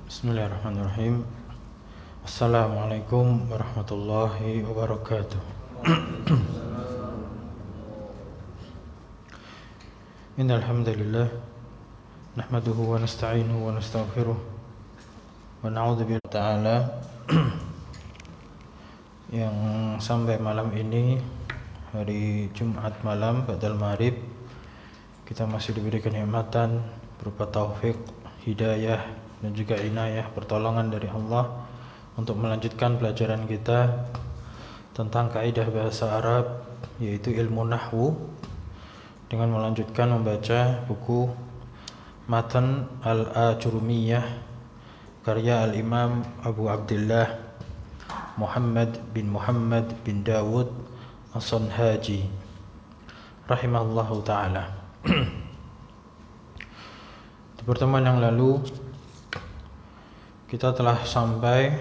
Bismillahirrahmanirrahim. Assalamualaikum warahmatullahi wabarakatuh. Innal hamdalillah nahmaduhu wa nasta'inuhu wa nastaghfiruh wa na'udzu billahi ta'ala. Yang sampai malam ini, hari Jumat malam ba'dal maghrib, kita masih diberikan nikmatan berupa taufik, hidayah dan juga inayah, pertolongan dari Allah untuk melanjutkan pelajaran kita tentang kaidah bahasa Arab, yaitu ilmu nahwu, dengan melanjutkan membaca buku Matan Al-Ajurumiyah karya Al-Imam Abu Abdullah Muhammad bin Dawud As-Sanhaji rahimahullahu ta'ala. Di pertemuan yang lalu kita telah sampai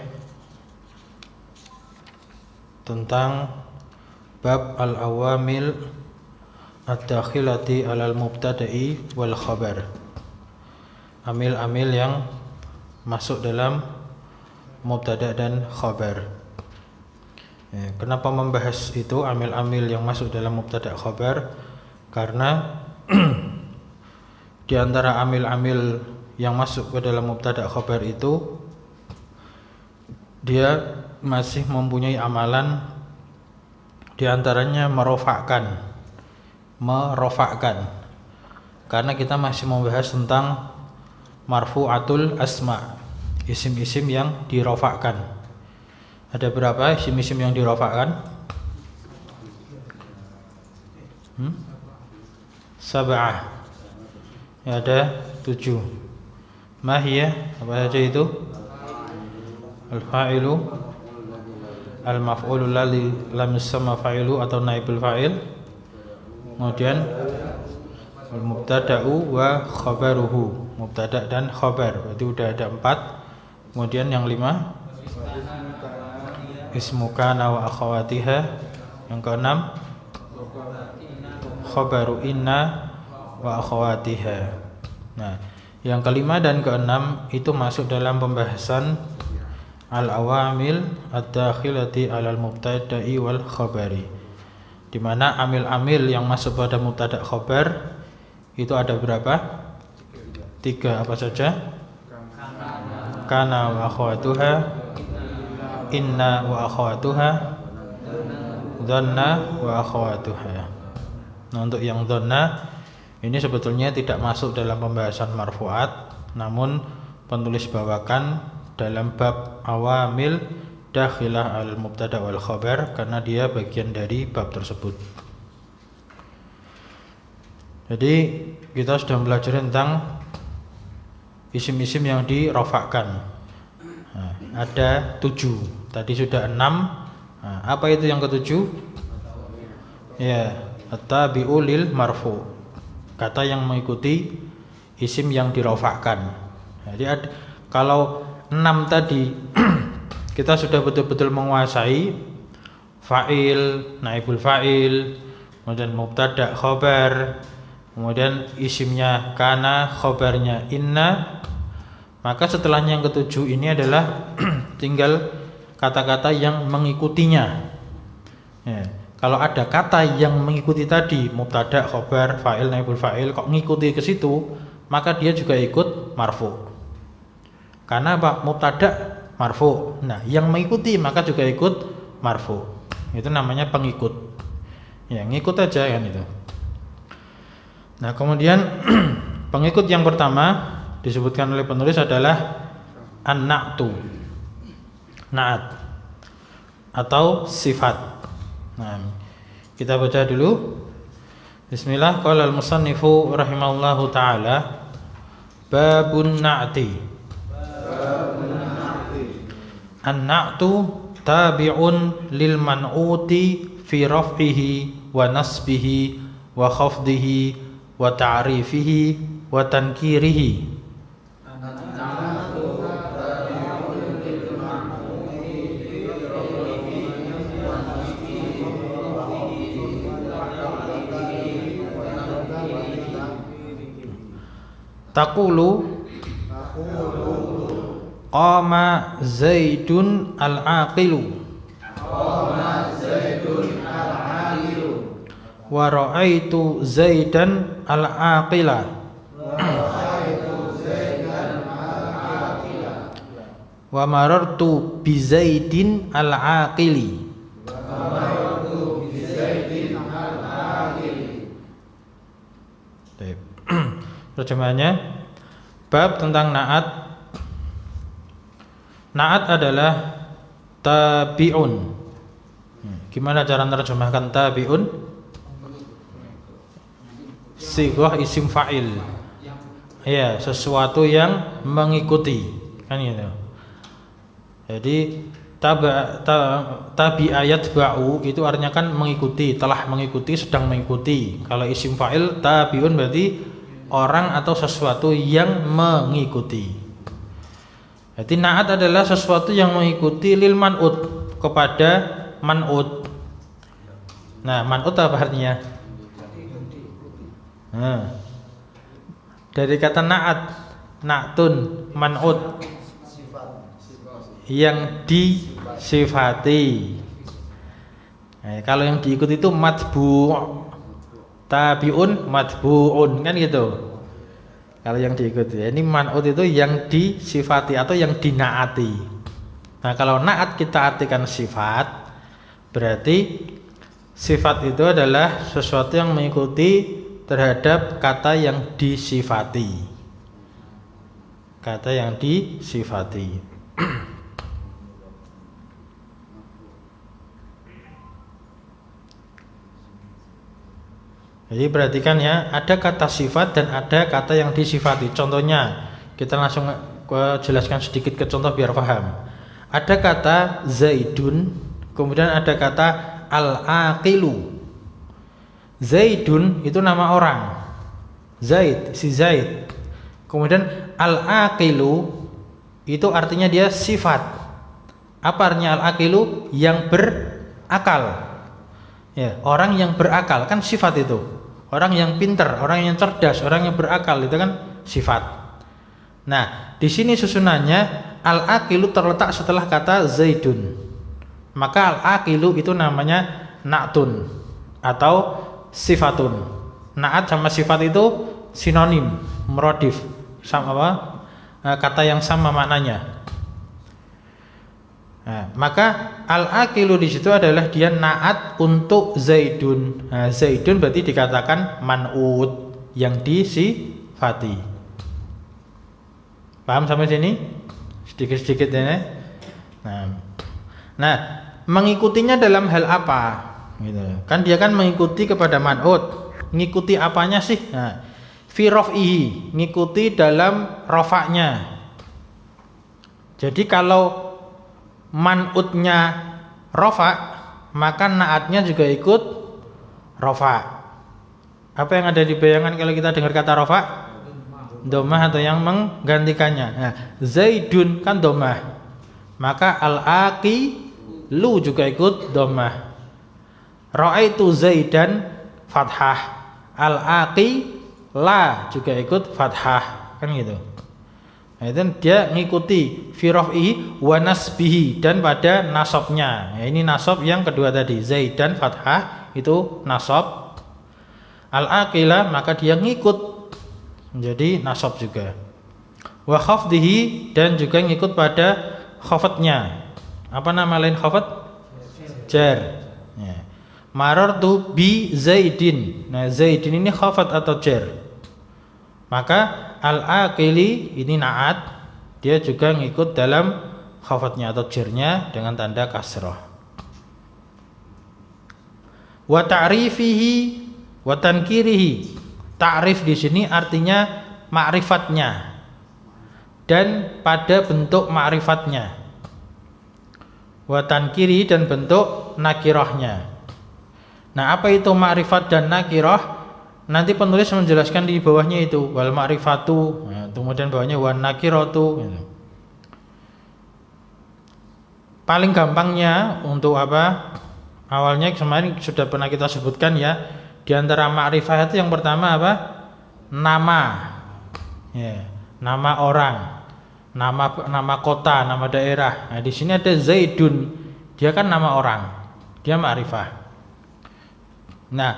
tentang bab al-awamil ad-dakhilati alal mubtada'i wal khabar, amil-amil yang masuk dalam mubtada dan khabar. Kenapa membahas itu, amil-amil yang masuk dalam mubtada khabar? Karena di antara amil-amil yang masuk ke dalam mubtada khabar itu, dia masih mempunyai amalan, di antaranya merofakkan. Karena kita masih membahas tentang marfu'atul asma, isim-isim yang dirofakkan. Ada berapa isim-isim yang dirofakkan? Sab'ah. Ya, ada 7. Mahiyah, apa saja itu? Al-fa'ilu, al-maf'ulu ladzi lam yusamma fa'ilu atau naibul fa'il. Kemudian al-mubtada'u wa khabaruhu, mubtada' dan khabar. Berarti udah ada 4. Kemudian yang 5, ismu kana wa akhawatiha. Yang ke-6, khabaru inna wa akhawatiha. Nah, yang kelima dan keenam itu masuk dalam pembahasan al-awamil ad-dakhilati alal mubtada'i wal khabari, di mana amil-amil yang masuk pada mubtada' khabar itu ada berapa? 3. Apa saja? Kana wa akhawatuha, inna wa akhawatuha, dhanna wa akhawatuha. Nah, untuk yang dhanna ini sebetulnya tidak masuk dalam pembahasan marfu'at, namun penulis bawakan dalam bab awamil dakhilah al-mubtada' wal khabar karena dia bagian dari bab tersebut. Jadi kita sudah belajar tentang isim-isim yang dirofakkan. Nah, ada 7. Tadi sudah 6. Nah, apa itu yang ke-7? Ya, at-tabi'u lil marfu', kata yang mengikuti isim yang dirofakkan. Jadi kalau 6 tadi kita sudah betul-betul menguasai fa'il, naibul fa'il, kemudian mubtada' khabar, kemudian isimnya kana, khabarnya inna, maka setelahnya yang ke-7 ini adalah tinggal kata-kata yang mengikutinya. Ya. Kalau ada kata yang mengikuti tadi mubtada, khabar, fa'il, naibul fa'il kok ngikuti ke situ, maka dia juga ikut marfu. Karena apa? Mubtada marfu. Nah, yang mengikuti maka juga ikut marfu. Itu namanya pengikut. Ya, ngikut aja kan itu. Nah, kemudian pengikut yang pertama disebutkan oleh penulis adalah an-na'tu. Na'at atau sifat. Nah, kita baca dulu. Bismillah. Qala al-musannifu rahimahullahu ta'ala, babun na'ti. An-na'tu tabi'un lil man'uti fi raf'ihi wa nasbihi wa khafdihi wa ta'rifihi wa tankirihi. Taqulu qama Zaidun al-aqilu. Wa ra'aitu Zaidan al-aqila. Wa marartu bi Zaidin al-aqili. Terjemahannya, bab tentang na'at. Na'at adalah tabi'un. Gimana cara menerjemahkan tabi'un? Sighah isim fa'il. Ya, sesuatu yang mengikuti, kan gitu. Jadi tabi'ayat ba'u itu artinya kan mengikuti, telah mengikuti, sedang mengikuti. Kalau isim fa'il tabi'un berarti orang atau sesuatu yang mengikuti. Jadi na'at adalah sesuatu yang mengikuti lil man'ut, kepada man'ut. Nah, man'ut apa artinya? Dari kata na'at, na'tun, man'ut, yang disifati. Kalau yang diikuti itu matbu', tabi'un, matbu'un, kan gitu. Kalau yang diikuti, ini man'ut itu yang disifati atau yang dinaati. Nah, kalau na'at kita artikan sifat, berarti sifat itu adalah sesuatu yang mengikuti terhadap kata yang disifati. Kata yang disifati. Jadi perhatikan ya, ada kata sifat dan ada kata yang disifati. Contohnya, kita langsung jelaskan sedikit ke contoh biar paham. Ada kata Zaidun, kemudian ada kata al-aqilu. Zaidun itu nama orang, Zaid, si Zaid. Kemudian al-aqilu itu artinya dia sifat. Apa artinya al-aqilu? Yang berakal. Ya, orang yang berakal kan sifat itu. Orang yang pintar, orang yang cerdas, orang yang berakal itu kan sifat. Nah, di sini susunannya al-aqilu terletak setelah kata Zaidun. Maka al-aqilu itu namanya na'tun atau sifatun. Na'at sama sifat itu sinonim, muradif, sama apa? Kata yang sama maknanya. Nah, maka al-aqilu di situ adalah dia na'at untuk Zaidun. Nah, Zaidun berarti dikatakan man'ut, yang disifati. Paham sampai sini? Sedikit-sedikit ya. Nah, mengikutinya dalam hal apa? Gitu. Kan dia kan mengikuti kepada man'ut. Ngikuti apanya sih? Nah, fi raf'ihi, ngikuti dalam rafa'nya. Jadi kalau man'utnya rafa, maka na'atnya juga ikut rafa. Apa yang ada di bayangan kalau kita dengar kata rafa? Dhammah atau yang menggantikannya. Nah, Zaidun kan dhammah, maka al-aqilu juga ikut dhammah. Ra'aitu Zaidan fathah, al-aqila juga ikut fathah, kan gitu. Nah, itu dia ngikuti fi raf'ihi wa nasbihi, dan pada nasabnya. Nah, ini nasab yang kedua tadi, Zaidan fathah itu nasab. Al-aqila maka dia ngikut menjadi nasab juga. Wa khafdihi, dan juga ngikut pada khafadnya. Apa nama lain khafad? Jar. Ya. Marartu bi Zaidin. Nah, Zaidin ini khafad atau jar. Maka al-aqili ini na'at, dia juga ngikut dalam khafadnya atau jarnya dengan tanda kasrah. Wa ta'rifihi wa tankirihi. Ta'rif di sini artinya ma'rifatnya dan pada bentuk ma'rifatnya. Wa tankiri, dan bentuk nakirahnya. Nah, apa itu ma'rifat dan nakirah? Nanti penulis menjelaskan di bawahnya itu wal ma'rifatu, nah, kemudian bawahnya wan nakiratu. Gitu. Paling gampangnya untuk apa? Awalnya kemarin sudah pernah kita sebutkan ya. Di antara ma'rifah itu yang pertama apa? Nama. Ya, nama orang. nama kota, nama daerah. Nah, di sini ada Zaidun, dia kan nama orang, dia ma'rifah. Nah,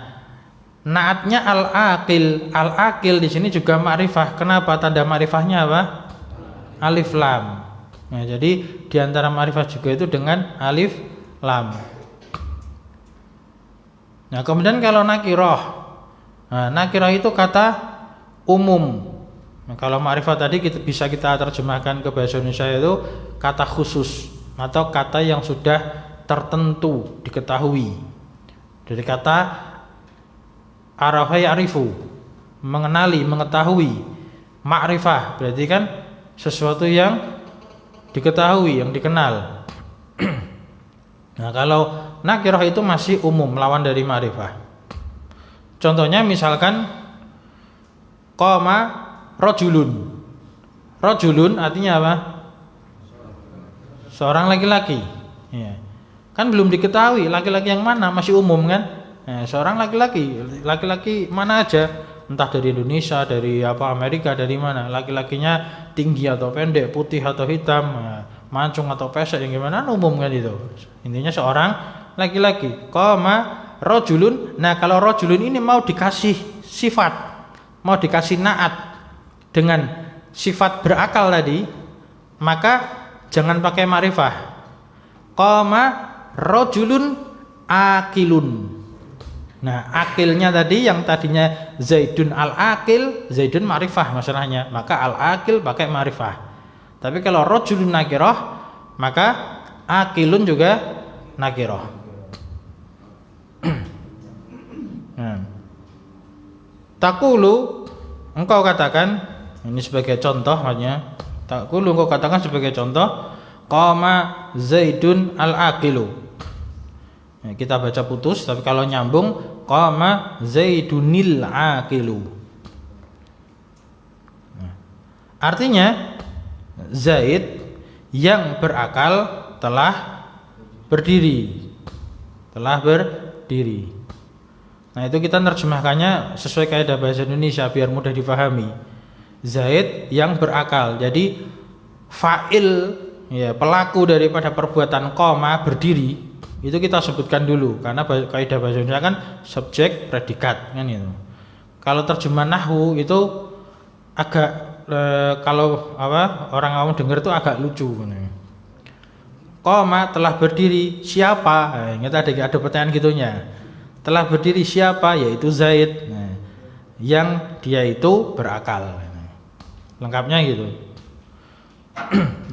naatnya al-aqil, al-aqil di sini juga ma'rifah. Kenapa? Tanda ma'rifahnya apa? Alif lam. Nah, jadi di antara ma'rifah juga itu dengan alif lam. Nah, kemudian kalau nakirah, nah, nakirah itu kata umum. Nah, kalau ma'rifah tadi bisa kita terjemahkan ke bahasa Indonesia itu kata khusus atau kata yang sudah tertentu, diketahui. Dari kata arafa ya'rifu, mengenali, mengetahui. Ma'rifah berarti kan sesuatu yang diketahui, yang dikenal. Nah, kalau nakirah itu masih umum, lawan dari ma'rifah. Contohnya misalkan qama rajulun. Rajulun artinya apa? Seorang laki-laki. Ya. Kan belum diketahui laki-laki yang mana, masih umum kan? Nah, seorang laki-laki, laki-laki mana aja, entah dari Indonesia, dari Amerika, dari mana, laki-lakinya tinggi atau pendek, putih atau hitam, mancung atau pesek, yang gimana, umum kan itu. Intinya seorang laki-laki. Qama rajulun. Nah, kalau rajulun ini mau dikasih sifat, mau dikasih naat dengan sifat berakal tadi, maka jangan pakai ma'rifah. Qama rajulun akilun. Nah, akilnya tadi yang tadinya Zaidun al-akil, Zaidun ma'rifah masalahnya, maka al-akil pakai ma'rifah. Tapi kalau rajulun nakirah, maka akilun juga nakirah. Nah, taqulu, engkau katakan, ini sebagai contoh maksudnya, taqulu engkau katakan sebagai contoh, qama Zaidun al-aqilu. Nah, kita baca putus, tapi kalau nyambung qama Zaidunil aqilu. Nah, artinya Zaid yang berakal telah berdiri. Telah berdiri. Nah, itu kita nerjemahkannya sesuai kaidah bahasa Indonesia biar mudah difahami. Zaid yang berakal. Jadi fa'il, ya, pelaku daripada perbuatan qama berdiri, itu kita sebutkan dulu karena kaidah bahasa Indonesia kan subjek predikat kan itu. Kalau terjemahan nahwu itu agak kalau orang awam dengar itu agak lucu. Qama telah berdiri siapa? Nah, ada pertanyaan gitunya. Telah berdiri siapa? Yaitu Zaid. Nah, yang dia itu berakal. Lengkapnya gitu.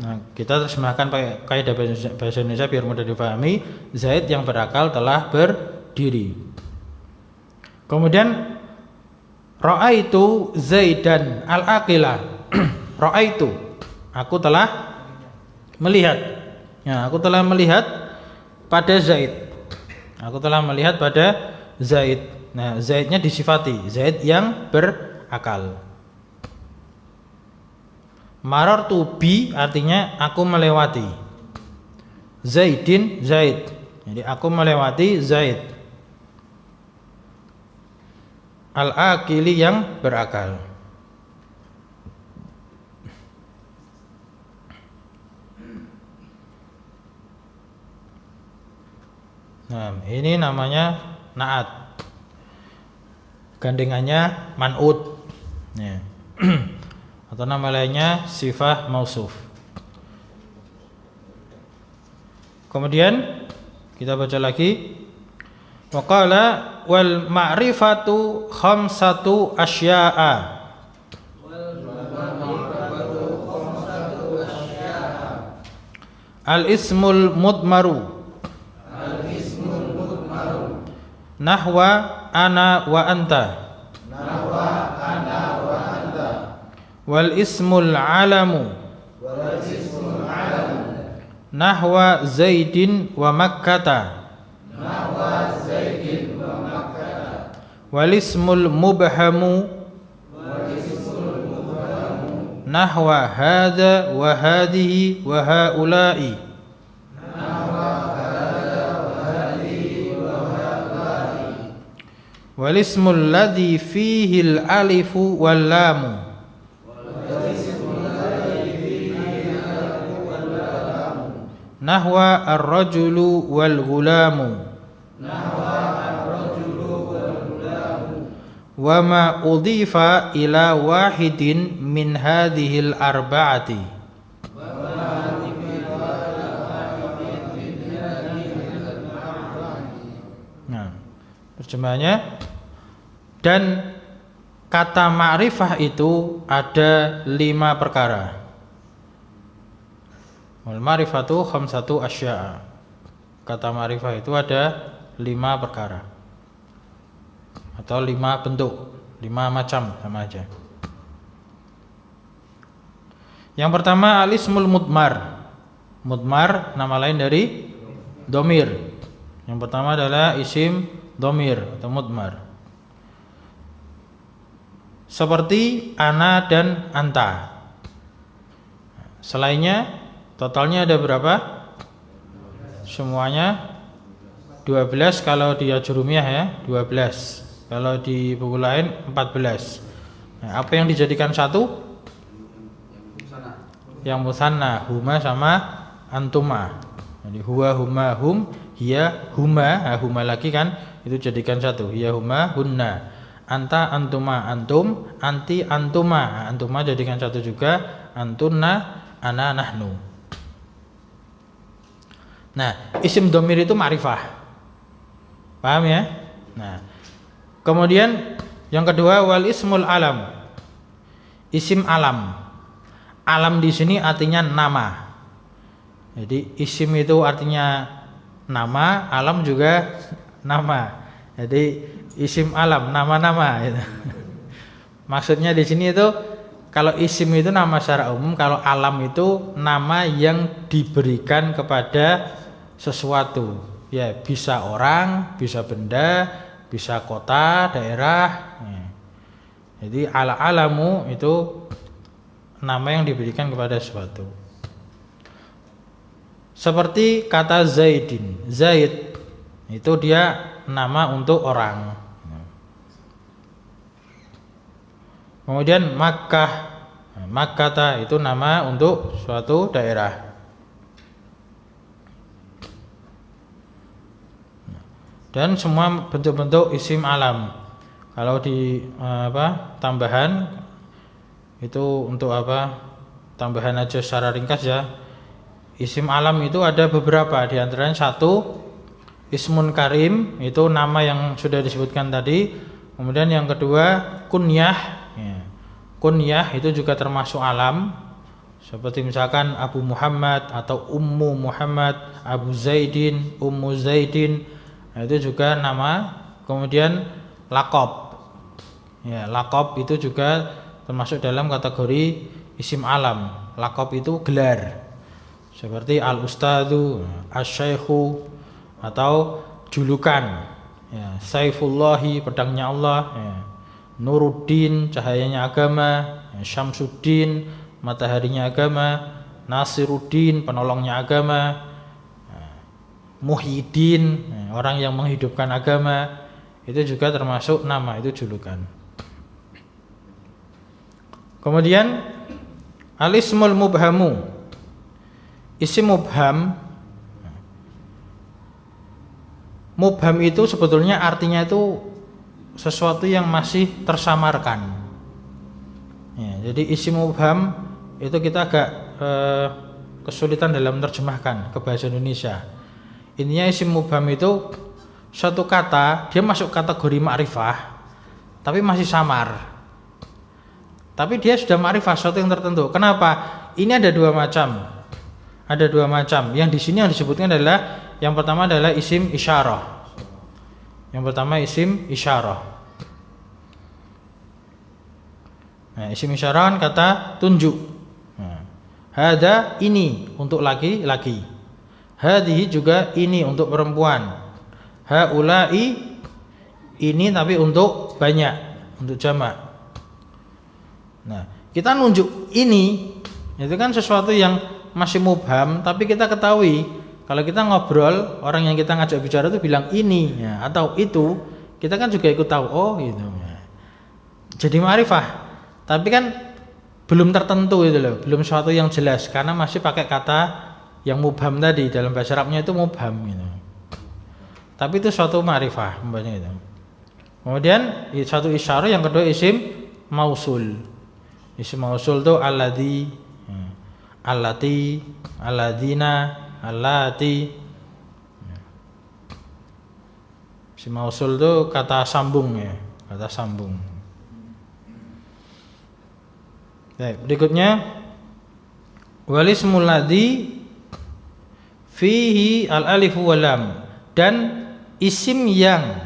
Nah, kita terjemahkan pakai kaidah bahasa Indonesia biar mudah dipahami. Zaid yang berakal telah berdiri. Kemudian ra'aitu Zaidan al-aqila. Ra'aitu, aku telah melihat. Ya, aku telah melihat pada Zaid. Aku telah melihat pada Zaid. Nah, Zaidnya disifati Zaid yang berakal. Marartu bi artinya aku melewati. Zaidin Zaid. Jadi aku melewati Zaid. Al-aqili yang berakal. Nah, ini namanya naat. Gandengannya man'ut. Ya. Atau nama lainnya sifah mausuf. Kemudian kita baca lagi. Wa qala wal ma'rifatu khamsatu asya'a. Al ismul mudmaru. Nahwa ana wa anta. Wal ismul alamu. Nahwa Zaidin wa Makkata. Wal ismul mubhamu. Nahwa hadha wa hadhihi wa haula'i. Wal ismul ladzi fihi al alifu wal lamu. nahwa ar-rajulu wal ghulamu wa ma udhifa ila wahidin min hadhil arba'ati. Nah, terjemahannya, dan kata ma'rifah itu ada 5 perkara. Wal ma'rifatu khamsatu asya'a. Kata ma'rifah itu ada 5 perkara atau 5 bentuk, 5 macam, sama aja. Yang pertama al-ismul mudmar. Mudmar nama lain dari domir. Yang pertama adalah isim domir atau mudmar. Seperti ana dan anta. Selainnya totalnya ada berapa? Semuanya 12 kalau di Ajurumiyah ya, 12. Kalau di buku lain 14. Nah, apa yang dijadikan satu? Yang musanna, huma sama antuma. Jadi huwa, huma, hum, hiya, huma, huma lagi kan, itu jadikan satu. Hiya, huma, hunna. Anta, antuma, antum, anti, antuma. Antuma jadikan satu juga. Antunna, ana, nahnu. Nah, isim domir itu ma'rifah. Paham ya? Nah, kemudian yang kedua wal ismul alam. Isim alam. Alam di sini artinya nama. Jadi isim itu artinya nama, alam juga nama. Jadi isim alam, nama-nama gitu. Maksudnya di sini itu kalau isim itu nama secara umum, kalau alam itu nama yang diberikan kepada sesuatu. Ya, bisa orang, bisa benda, bisa kota, daerah. Jadi ala-alamu itu nama yang diberikan kepada sesuatu. Seperti kata Zaidin. Zaid itu dia nama untuk orang. Kemudian Makkah. Makkata itu nama untuk suatu daerah. Dan semua bentuk-bentuk isim alam. Kalau di tambahan itu untuk apa? Tambahan aja secara ringkas ya. Isim alam itu ada beberapa, di antaranya satu ismun karim, itu nama yang sudah disebutkan tadi. Kemudian yang kedua kunyah. Ya. Kunyah itu juga termasuk alam. Seperti misalkan Abu Muhammad atau Ummu Muhammad, Abu Zaidin, Ummu Zaidin. Nah, itu juga nama. Kemudian laqab. Ya, laqab itu juga termasuk dalam kategori isim alam. Laqab itu gelar. Seperti al-ustadzu, asy-syaikhu, atau julukan. Ya, Saifullahi, pedangnya Allah, ya. Nuruddin, cahayanya agama, ya. Syamsuddin, mataharinya agama, Nasiruddin, penolongnya agama, ya. Muhyiddin, ya. Orang yang menghidupkan agama, itu juga termasuk nama, itu julukan. Kemudian al-ismul mubhamu. Isim mubham. Mubham itu sebetulnya artinya itu sesuatu yang masih tersamarkan. Ya, jadi isim mubham itu kita agak kesulitan dalam menerjemahkan ke bahasa Indonesia. Intinya isim mubham itu suatu kata, dia masuk kategori ma'rifah tapi masih samar. Tapi dia sudah ma'rifah sesuatu yang tertentu. Kenapa? Ini ada dua macam. Ada dua macam. Yang di sini yang disebutkan adalah yang pertama adalah isim isyarah. Yang pertama isim isyarah. Nah, isim isyarah kan kata tunjuk. Nah, hada ini untuk laki-laki. Hadihi juga ini untuk perempuan. Haulai ini tapi untuk banyak, untuk jamak. Nah, kita nunjuk ini itu kan sesuatu yang masih mubham, tapi kita ketahui kalau kita ngobrol, orang yang kita ngajak bicara itu bilang ini ya, atau itu, kita kan juga ikut tahu, oh gitu ya. Jadi ma'rifah, tapi kan belum tertentu itu loh, belum sesuatu yang jelas karena masih pakai kata yang mubham tadi, dalam bahasa Arabnya itu mubham gitu. Tapi itu suatu ma'rifah umpamanya itu. Kemudian satu isyarah, yang kedua isim mausul. Isim mausul itu alladzi, allati, alladzina, allati. Isim mausul itu kata sambung ya, kata sambung. Baik, berikutnya walismul ladzi fihi al-alif wal lam, dan isim yang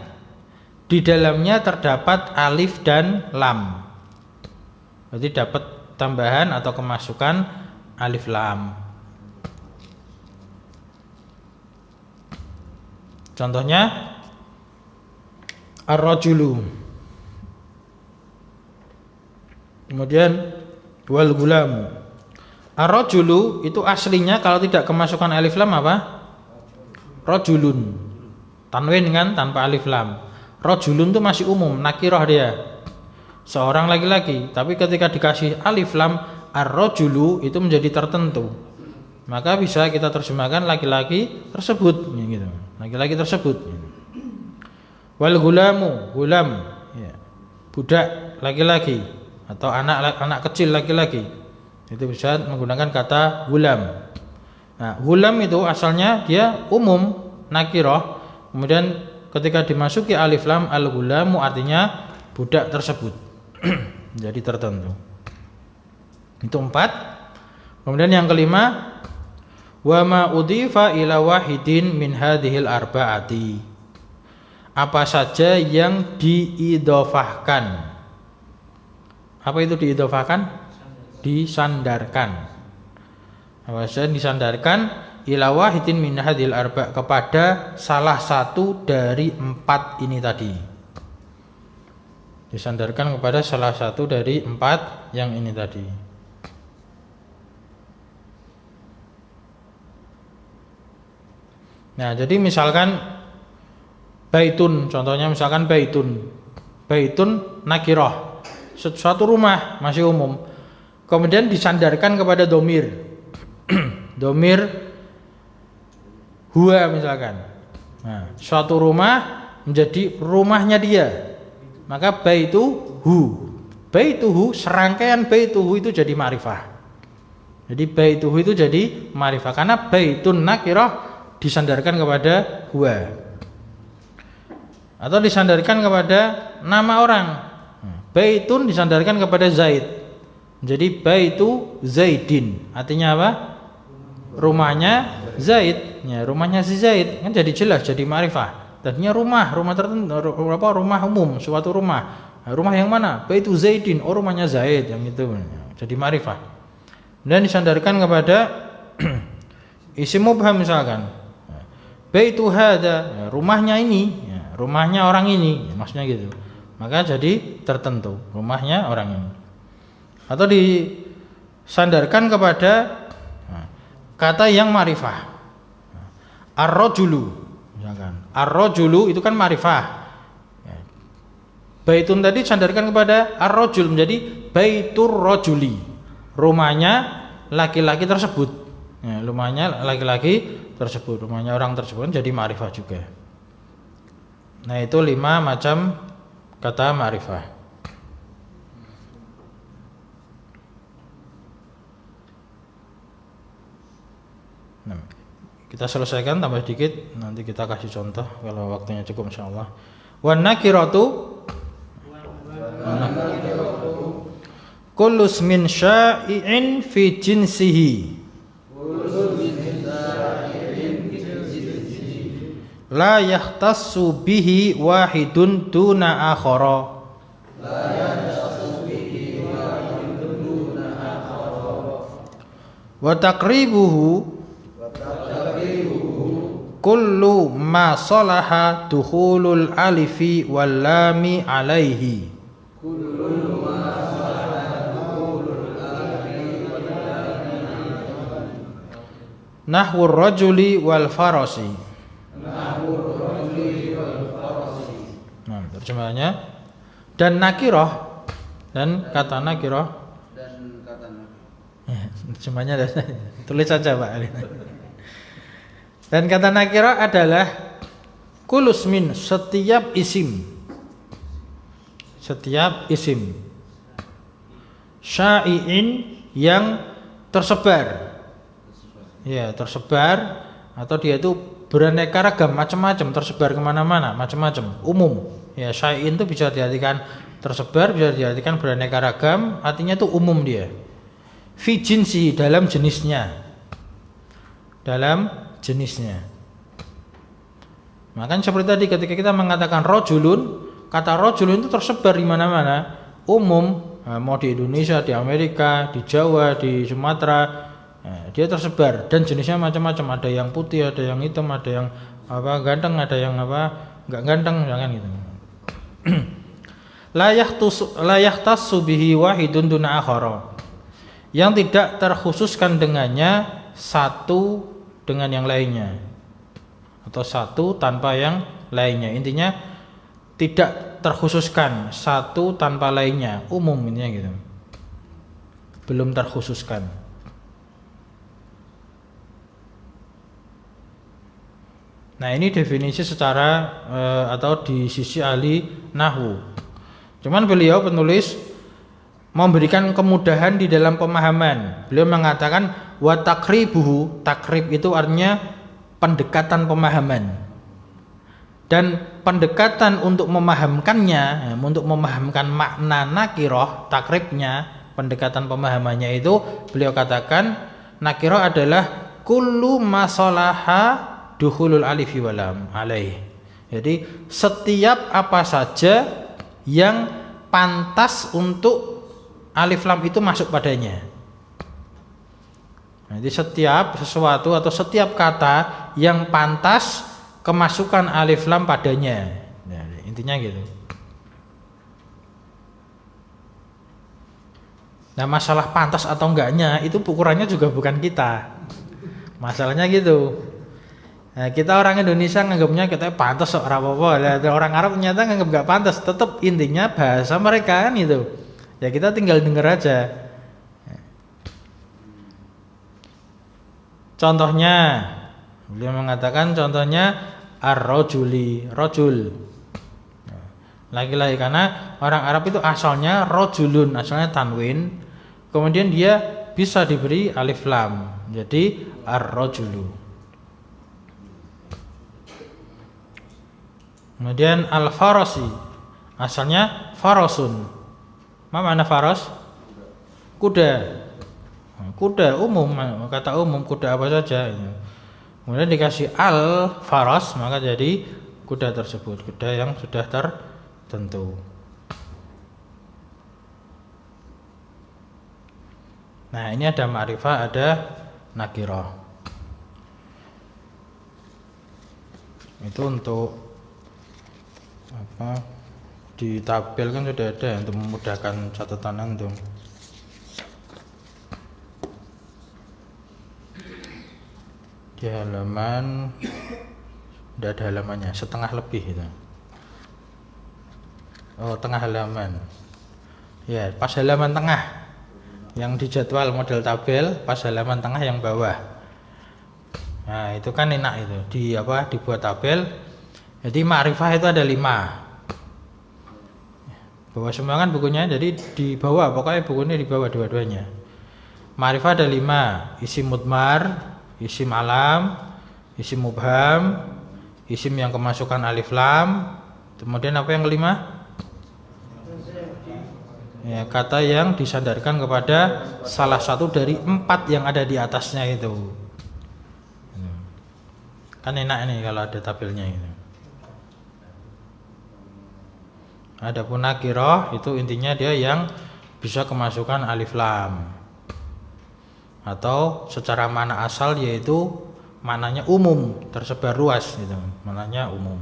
di dalamnya terdapat alif dan lam. Berarti dapat tambahan atau kemasukan alif lam. Contohnya ar-rajulu. Kemudian wal gulamu. Ar-rajulu itu aslinya kalau tidak kemasukan alif lam apa? Rajulun. Tanwin kan tanpa alif lam. Rajulun itu masih umum, nakirah dia. Seorang laki-laki, tapi ketika dikasih alif lam ar-rajulu itu menjadi tertentu. Maka bisa kita terjemahkan laki-laki tersebut gitu. Laki-laki tersebut. Wal gulamu, gulam ya. Budak laki-laki atau anak kecil laki-laki. Itu bisa menggunakan kata gulam. Nah, gulam itu asalnya dia umum, nakirah. Kemudian ketika dimasuki alif lam, al-gulamu artinya budak tersebut. Jadi tertentu. Itu 4. Kemudian yang kelima, wa ma udhifa ila wahidin min hadhil arba'ati. Apa saja yang diidhofahkan. Apa itu diidhofahkan? Disandarkan. Apa saja disandarkan ila wahidin min hadhil arba, kepada salah satu dari 4 ini tadi. Disandarkan kepada salah satu dari 4 yang ini tadi. Nah, jadi misalkan baitun, contohnya misalkan baitun. Baitun nakirah, suatu rumah masih umum. Kemudian disandarkan kepada domir. Domir huwa misalkan. Nah, suatu rumah menjadi rumahnya dia. Maka baituhu. Baituhu, serangkaian baituhu itu jadi ma'rifah. Jadi baituhu itu jadi ma'rifah karena baitun nakirah disandarkan kepada huwa. Atau disandarkan kepada nama orang. Baitun disandarkan kepada Zaid. Jadi baitu Zaidin. Artinya apa? Rumahnya Zaid. Ya, rumahnya si Zaid. Kan jadi jelas, jadi ma'rifah. Tadinya rumah tertentu, rumah umum, suatu rumah. Nah, rumah yang mana? Baitu Zaidin. Oh, rumahnya Zaid yang itu. Jadi ma'rifah. Dan disandarkan kepada isim mubham misalkan. Baitu hada, rumahnya ini, ya, rumahnya orang ini, maksudnya gitu. Maka jadi tertentu, rumahnya orang ini. Atau disandarkan kepada kata yang ma'rifah. Ar-rajulu, misalkan. Ar-rajulu itu kan ma'rifah. Baitun tadi disandarkan kepada ar-rajul, menjadi baitur rajuli. Rumahnya laki-laki tersebut. Ya, rumahnya laki-laki tersebut, rumahnya orang tersebut jadi ma'rifah juga. Nah, itu 5 macam kata ma'rifah. Nah, kita selesaikan, tambah dikit, nanti kita kasih contoh kalau waktunya cukup insyaallah. Wan nakiratu kullu ismin sya'i'in fi jinsihi la yahtassu bihi wahidun duna akhara. Wa taqribuhu kullu ma salaha dukhulul alifi wal lami alaihi. Nahwur rajuli wal farasi. Nah, terjemahannya dan nakirah dan kata nakirah. Terjemahannya tulis saja Pak. Dan kata nakirah adalah kulus min, setiap isim. Setiap isim. Syai'in, yang tersebar. Ya, tersebar, atau dia itu beraneka ragam, macam-macam, tersebar kemana-mana, macam-macam, umum. Ya, syai'in itu bisa diartikan tersebar, bisa diartikan beraneka ragam, artinya itu umum dia. Fi jinsi, dalam jenisnya. Dalam jenisnya. Maka seperti tadi ketika kita mengatakan rojulun, kata rojulun itu tersebar di mana-mana, umum. Mau di Indonesia, di Amerika, di Jawa, di Sumatera, dia tersebar dan jenisnya macam-macam. Ada yang putih, ada yang hitam, ada yang ganteng, ada yang nggak ganteng, jangan gitu. La yahtassu bihi wahidun duna akhara, yang tidak terkhususkan dengannya satu dengan yang lainnya, atau satu tanpa yang lainnya. Intinya tidak terkhususkan satu tanpa lainnya, umum intinya gitu. Belum terkhususkan. Nah, ini definisi secara atau di sisi ahli nahwu. Cuman beliau penulis memberikan kemudahan di dalam pemahaman. Beliau mengatakan wa takribuhu, takrib itu artinya pendekatan pemahaman. Dan pendekatan untuk memahamkannya, untuk memahamkan makna nakirah, takribnya, pendekatan pemahamannya itu beliau katakan nakirah adalah kullu masalaha dukhulul alifi walam alaih. Jadi setiap apa saja yang pantas untuk alif lam itu masuk padanya. Jadi setiap sesuatu atau setiap kata yang pantas kemasukan alif lam padanya. Nah, intinya gitu. Nah, masalah pantas atau enggaknya itu ukurannya juga bukan kita. Masalahnya gitu. Nah, kita orang Indonesia nganggapnya kita pantas kok ora apa-apa. Orang Arab ternyata nganggap enggak pantas. Tetap intinya bahasa mereka kan itu. Ya kita tinggal denger aja. Contohnya, beliau mengatakan contohnya ar-rajuli, rajul. Laki-laki, karena orang Arab itu asalnya rajulun, asalnya tanwin. Kemudian dia bisa diberi alif lam. Jadi ar-rajulu. Kemudian al-farasi, asalnya farasun. Apa makna faras? Kuda. Kuda umum, kata umum kuda apa saja. Kemudian dikasih al-faras, maka jadi kuda tersebut, kuda yang sudah tertentu. Nah, ini ada ma'rifah, ada nakirah. Itu untuk apa? Di tabel kan sudah ada untuk memudahkan catatan antum. Di halaman tidak ada halamannya, setengah lebih itu. Oh, tengah halaman. Ya, pas halaman tengah. Yang di jadwal model tabel, pas halaman tengah yang bawah. Nah, itu kan enak itu. Dibuat tabel. Jadi ma'rifah itu ada 5. Bawa semua kan bukunya, jadi di bawah, pokoknya bukunya di bawah dua-duanya. Ma'rifah ada 5, isim mudmar, isim alam, isim mubham, isim yang kemasukan alif lam. Kemudian apa yang kelima? Ya, kata yang disandarkan kepada salah satu dari 4 yang ada di atasnya itu. Kan enak nih kalau ada tabelnya ini. Adapun nakirah itu intinya dia yang bisa kemasukan alif lam, atau secara makna asal yaitu maknanya umum, tersebar luas gitu. Maknanya umum.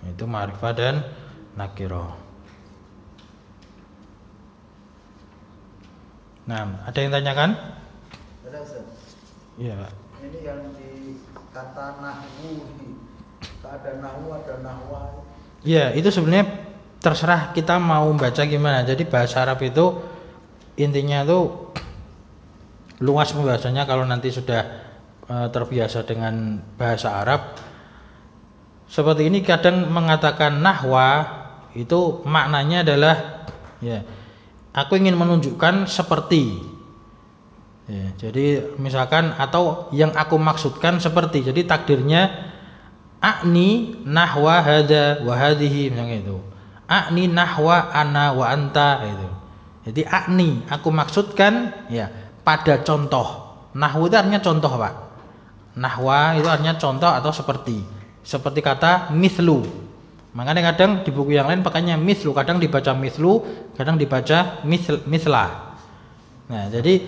Itu ma'rifah dan nakirah. Nah, ada yang tanyakan? Ada, Ustaz. Iya, Pak. Ini yang di kata nahwu, ada nahwu, ada nahwa. Ya, itu sebenarnya terserah kita mau baca gimana. Jadi bahasa Arab itu intinya tuh luas pembahasannya. Kalau nanti sudah terbiasa dengan bahasa Arab seperti ini kadang mengatakan nahwa itu maknanya adalah ya aku ingin menunjukkan seperti ya, jadi misalkan atau yang aku maksudkan seperti, jadi takdirnya akni nahwa hadza wa hadhihi misalnya itu. Akni nahwa ana wa anta itu. Jadi akni aku maksudkan ya pada contoh. Nahwu itu artinya contoh, Pak. Nahwa itu artinya contoh atau seperti. Seperti kata mithlu. Makanya kadang di buku yang lain pakainya mithlu, kadang dibaca mithlu, kadang dibaca mithla. Nah, jadi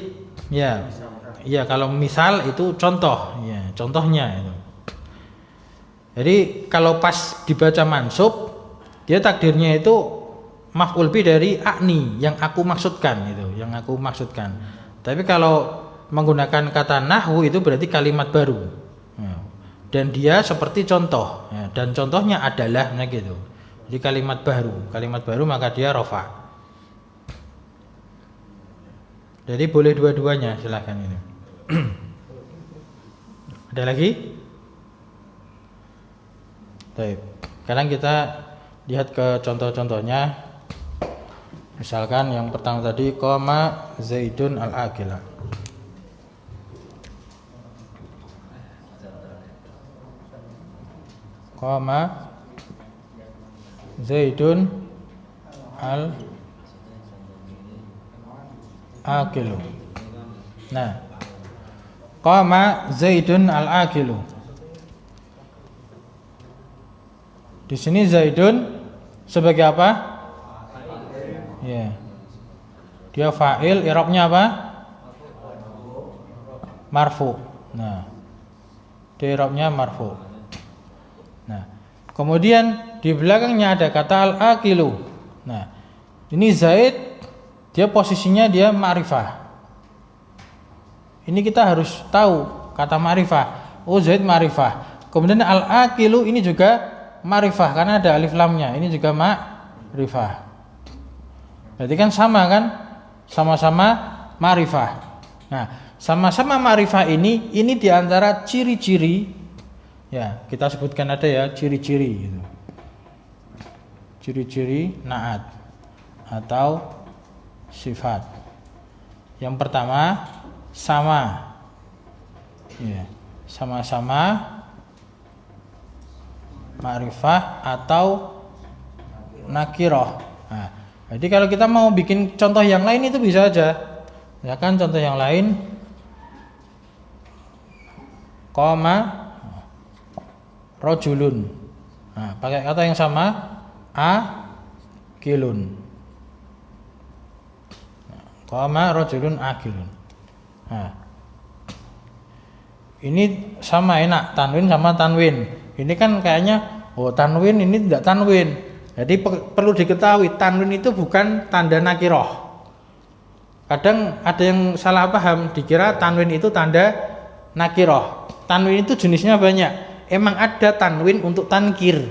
ya kalau misal itu contoh, ya, contohnya itu. Jadi kalau pas dibaca mansub, dia takdirnya itu maf'ul bi dari akni, yang aku maksudkan itu, yang aku maksudkan. Tapi kalau menggunakan kata nahwu itu berarti kalimat baru. Ya. Dan dia seperti contoh, ya, dan contohnya adalah gitu. Jadi kalimat baru maka dia rofa. Jadi boleh dua-duanya, silakan ini. Ada lagi? Baik. Sekarang kita lihat ke contoh-contohnya. Misalkan yang pertama tadi qama Zaidun al-akila. Qama Zaidun al-akilu. Nah, qama Zaidun al-akilu. Di sini Zaidun sebagai apa? Ya. Dia fa'il, i'rabnya apa? Marfu. Nah. Dia i'rabnya marfu. Nah, kemudian di belakangnya ada kata al-akilu. Nah, ini Zaid dia posisinya dia ma'rifah. Ini kita harus tahu kata ma'rifah. Oh, Zaid ma'rifah. Kemudian al-akilu ini juga ma'rifah karena ada alif lamnya, ini juga ma'rifah. Berarti kan sama kan? Sama-sama ma'rifah. Nah, sama-sama ma'rifah ini diantara ciri-ciri, ya kita sebutkan ada ya ciri-ciri gitu. Ciri-ciri na'at atau sifat. Yang pertama sama, ya, sama-sama ma'rifah atau nakirah. Nah, jadi kalau kita mau bikin contoh yang lain itu bisa aja. Ya kan contoh yang lain qama rajulun. Nah, pakai kata yang sama akilun. Qama rajulun akilun. Nah, ini sama enak tanwin sama tanwin. Ini kan kayaknya tanwin ini tidak tanwin. Jadi perlu diketahui tanwin itu bukan tanda nakiroh. Kadang ada yang salah paham, dikira tanwin itu tanda nakiroh. Tanwin itu jenisnya banyak. Emang ada tanwin untuk tankir.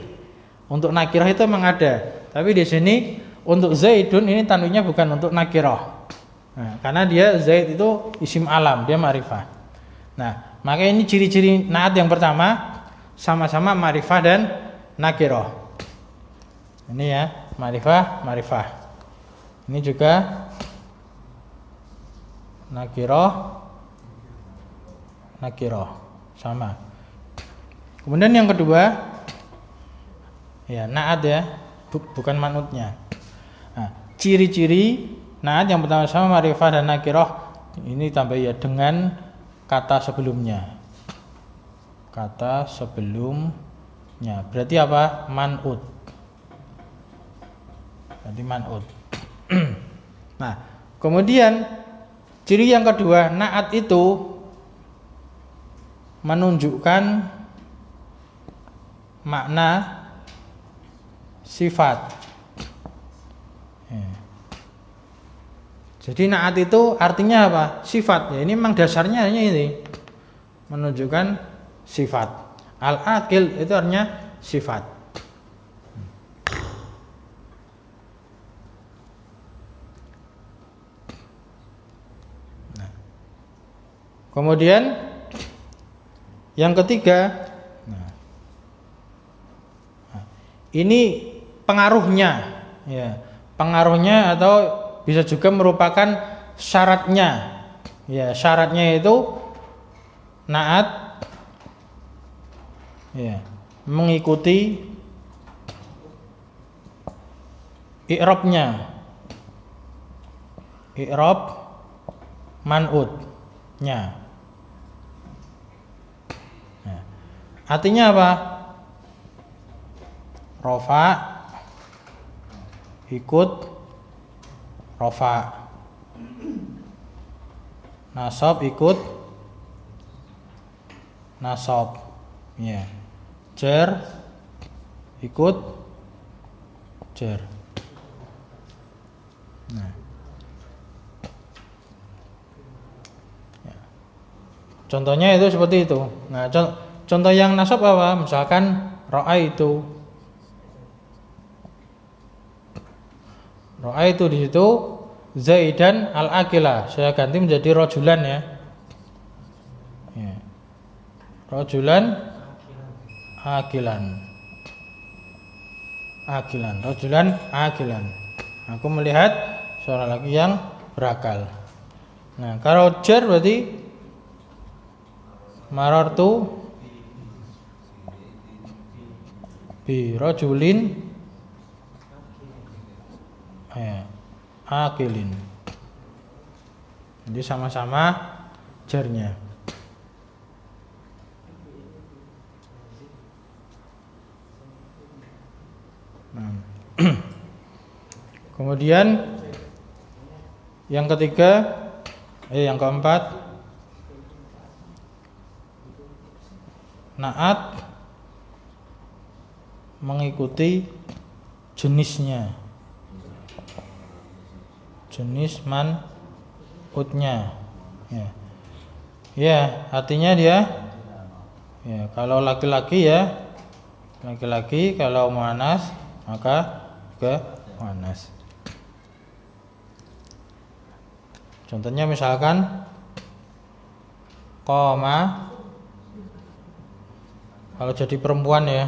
Untuk nakiroh itu emang ada. Tapi di sini untuk Zaidun ini tanwinnya bukan untuk nakiroh. Nah, karena dia Zaid itu isim alam, dia ma'rifah. Nah, maka ini ciri-ciri naat yang pertama sama-sama ma'rifah dan nakirah. Ini ya, ma'rifah. Ini juga nakirah sama. Kemudian yang kedua ya naat ya, bukan manutnya. Nah, ciri-ciri naat yang pertama sama ma'rifah dan nakirah ini tambah ya dengan kata sebelumnya. Kata sebelumnya berarti apa? Man'ut. Berarti man'ut. Nah, kemudian ciri yang kedua, naat itu menunjukkan makna sifat. Jadi naat itu artinya apa? Sifat. Ya, ini memang dasarnya hanya ini. Menunjukkan sifat. Al-akil itu artinya sifat. Nah. Kemudian Yang ketiga, ini pengaruhnya, ya, pengaruhnya atau bisa juga merupakan syaratnya. Ya, syaratnya itu naat, ya, mengikuti i'rabnya, i'rab man'utnya. Nah, artinya apa? Rofa ikut rofa, nasab ikut nasab, ya, jar ikut jar. Nah, ya. Contohnya itu seperti itu. Nah, contoh yang nasab apa? Misalkan ro'a itu di situ Zaidan al-akila, saya ganti menjadi rojulan, ya. Ya. Rojulan akilan. Rojulan akilan. Aku melihat seorang laki yang berakal. Nah, kalau jar berarti marartu bi rajulin akilin. Jadi sama-sama jarnya. Nah. Kemudian yang ketiga, yang keempat, naat mengikuti jenisnya, jenis man'utnya. Ya. Ya, artinya dia, ya, kalau laki-laki ya laki-laki, kalau muannas maka ke muannas. Contohnya misalkan qoma, kalau jadi perempuan ya,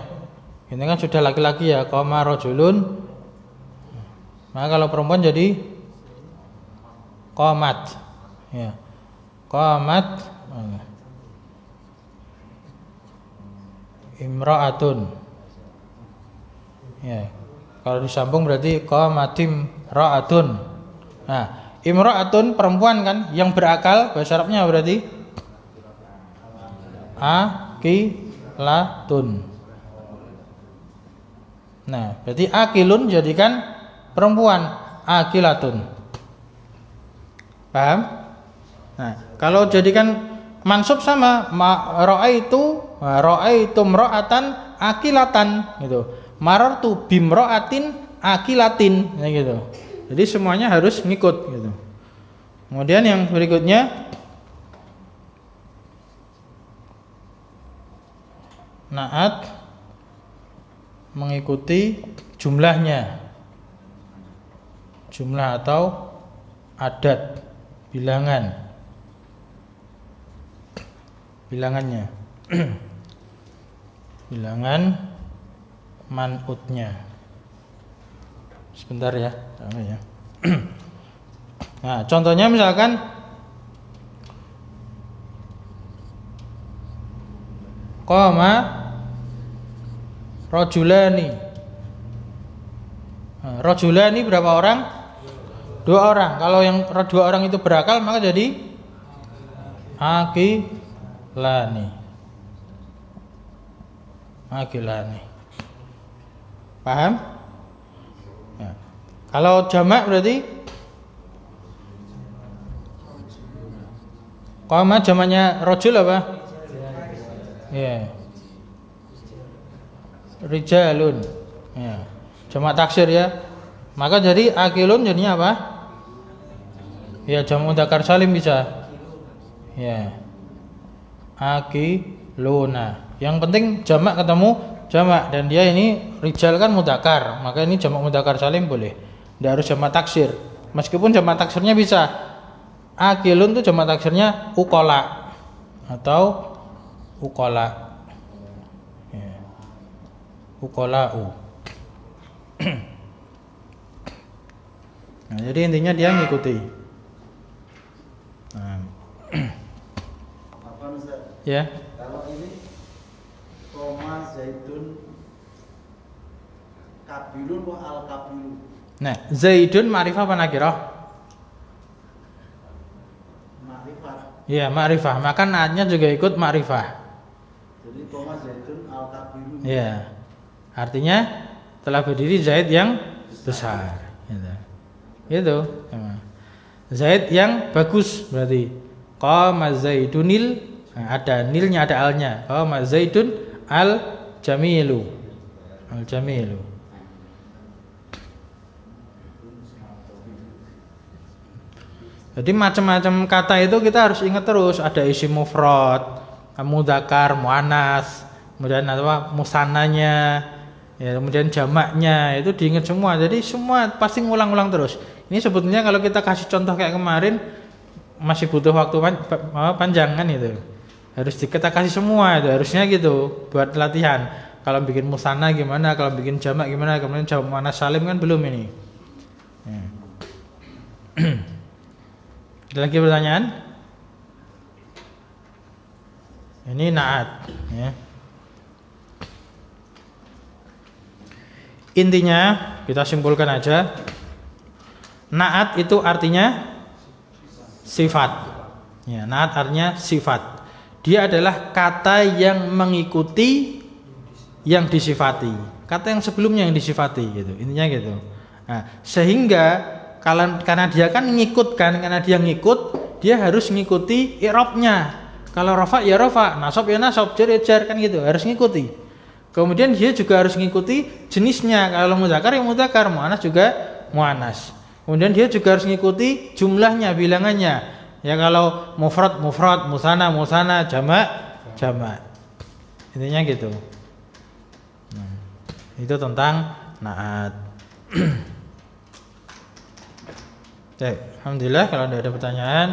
ini kan sudah laki-laki ya, qoma rajulun. Maka kalau perempuan jadi qomat, ya, qomat imra'atun, ya, kalau disambung berarti qomatim ra'atun. Nah, imra'atun perempuan kan yang berakal, bahasa Arabnya berarti akilatun. Nah, berarti akilun jadikan perempuan, akilatun. Paham? Nah, kalau jadikan mansub sama ra'aitu imra'atan akilatan gitu. Marartu bimra'atin akilatin, ya gitu. Jadi semuanya harus ngikut gitu. Kemudian yang berikutnya, naat mengikuti jumlahnya, jumlah atau adat, bilangannya, bilangan man'utnya. Sebentar ya, Nah, contohnya misalkan qoma rajulani. Nah, rajulani berapa orang? 2 orang. Kalau yang 2 orang itu berakal maka jadi akilani. Paham? Ya. Kalau jamak berarti qoma jamaknya rajul apa? Ya. Rijalun. Ya. Jamak taksir ya. Maka jadi akilun jadinya apa? Ya, jamak mudzakkar salim bisa. Ya. Akiluna. Yang penting jamak ketemu jamak, dan dia ini rijal kan mudzakkar, maka ini jamak mudzakkar salim boleh. Tidak harus jamak taksir. Meskipun jamak taksirnya bisa. Akilun itu jamak taksirnya uqala atau Ukola. Ya. Ukolau. Nah, jadi intinya dia ngikuti. Nah. Apa Ustaz? Ya. Kalau ini koma Zaidun kabilun wa al kabilun. Nah, Zaidun ma'rifah apa nakirah? Ma'rifat. Iya, ma'rifah. Maka naatnya juga ikut ma'rifah. Jadi koma Zaidun al kabilun. Iya. Artinya telah berdiri Zaid yang besar. Gitu. Gitu. Zaid yang bagus berarti. Qama Zaidunil. Nah, ada nilnya, ada alnya. Qama Zaidun al jamilu. Al jamilu. Jadi macam-macam kata itu kita harus ingat terus. Ada isim mufrad, mudzakkar, muannas, kemudian apa musannanya, ya, kemudian jamaknya itu diingat semua. Jadi semua pasti ngulang-ulang terus. Ini sebetulnya kalau kita kasih contoh kayak kemarin masih butuh waktu panjang kan itu. Harus kita kasih semua itu harusnya gitu buat latihan. Kalau bikin musanna gimana, kalau bikin jamak gimana, kemudian jamak muannas salim kan belum ini. Ya. Ada lagi pertanyaan? Ini naat, ya. Intinya kita simpulkan aja. Naat itu artinya sifat. Ya, naat artinya sifat. Dia adalah kata yang mengikuti yang disifati. Kata yang sebelumnya yang disifati gitu. Intinya gitu. Nah, sehingga karena dia kan ngikut kan, karena dia ngikut, dia harus ngikuti i'rabnya. Kalau rafa ya rafa, nasab ya nasab, jar ya jar kan gitu, harus ngikuti. Kemudian dia juga harus ngikuti jenisnya. Kalau mudzakkar ya mudzakkar, muannas juga muannas. Kemudian dia juga harus ngikuti jumlahnya, bilangannya. Ya kalau mufrad mufrad, musanna musanna, jamak jamak. Intinya gitu. Nah, itu tentang naat. Baik, alhamdulillah kalau tidak ada pertanyaan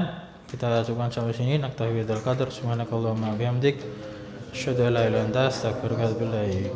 kita cukupkan sampai sini. Naktafi bidzal qadar. Subhanakallahumma wa bihamdik, asyhadu an la ilaha illa anta, astaghfiruka wa atubu ilaik.